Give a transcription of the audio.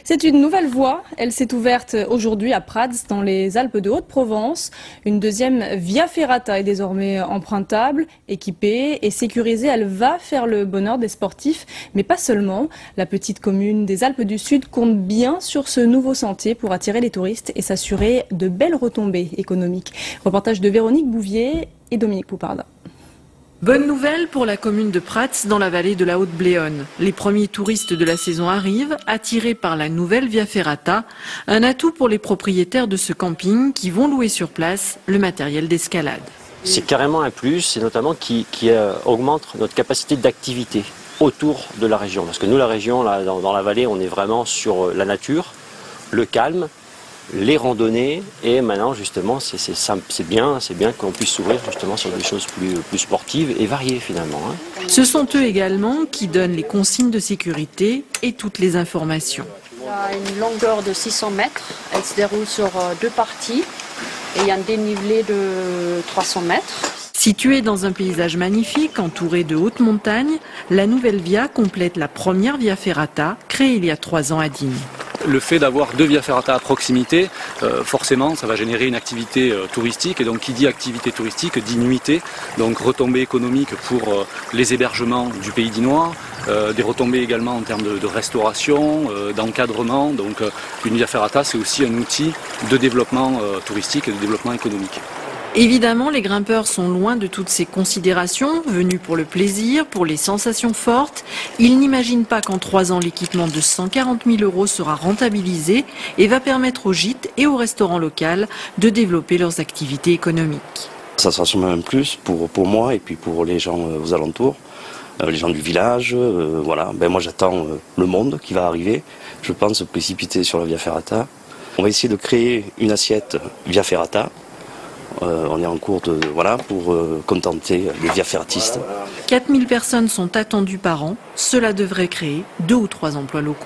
C'est une nouvelle voie. Elle s'est ouverte aujourd'hui à Prades, dans les Alpes de Haute-Provence. Une deuxième Via Ferrata est désormais empruntable, équipée et sécurisée. Elle va faire le bonheur des sportifs, mais pas seulement. La petite commune des Alpes du Sud compte bien sur ce nouveau sentier pour attirer les touristes et s'assurer de belles retombées économiques. Reportage de Véronique Bouvier et Dominique Pouparda. Bonne nouvelle pour la commune de Prades dans la vallée de la Haute-Bléone. Les premiers touristes de la saison arrivent, attirés par la nouvelle Via Ferrata, un atout pour les propriétaires de ce camping qui vont louer sur place le matériel d'escalade. C'est carrément un plus, et notamment qui augmente notre capacité d'activité autour de la région. Parce que nous, la région, là, dans la vallée, on est vraiment sur la nature, le calme, les randonnées, et maintenant justement c'est bien qu'on puisse s'ouvrir justement sur des choses plus sportives et variées finalement. Ce sont eux également qui donnent les consignes de sécurité et toutes les informations. Il y a une longueur de 600 mètres, elle se déroule sur deux parties et il y a un dénivelé de 300 mètres. Située dans un paysage magnifique entouré de hautes montagnes, la nouvelle Via complète la première Via Ferrata créée il y a 3 ans à Digne. Le fait d'avoir 2 Via Ferrata à proximité, forcément, ça va générer une activité touristique. Et donc, qui dit activité touristique, dit nuitée. Donc, retombées économiques pour les hébergements du Pays dinois, des retombées également en termes de restauration, d'encadrement. Donc, une Via Ferrata, c'est aussi un outil de développement touristique et de développement économique. Évidemment, les grimpeurs sont loin de toutes ces considérations, venus pour le plaisir, pour les sensations fortes. Ils n'imaginent pas qu'en 3 ans, l'équipement de 140 000 € sera rentabilisé et va permettre aux gîtes et aux restaurants locaux de développer leurs activités économiques. Ça sera sûrement un plus pour moi et puis pour les gens aux alentours, les gens du village. Voilà. Moi j'attends le monde qui va arriver. Je pense se précipiter sur la Via Ferrata. On va essayer de créer une assiette Via Ferrata. On est en cours pour contenter les Via Ferratistes. 4000 personnes sont attendues par an. Cela devrait créer 2 ou 3 emplois locaux.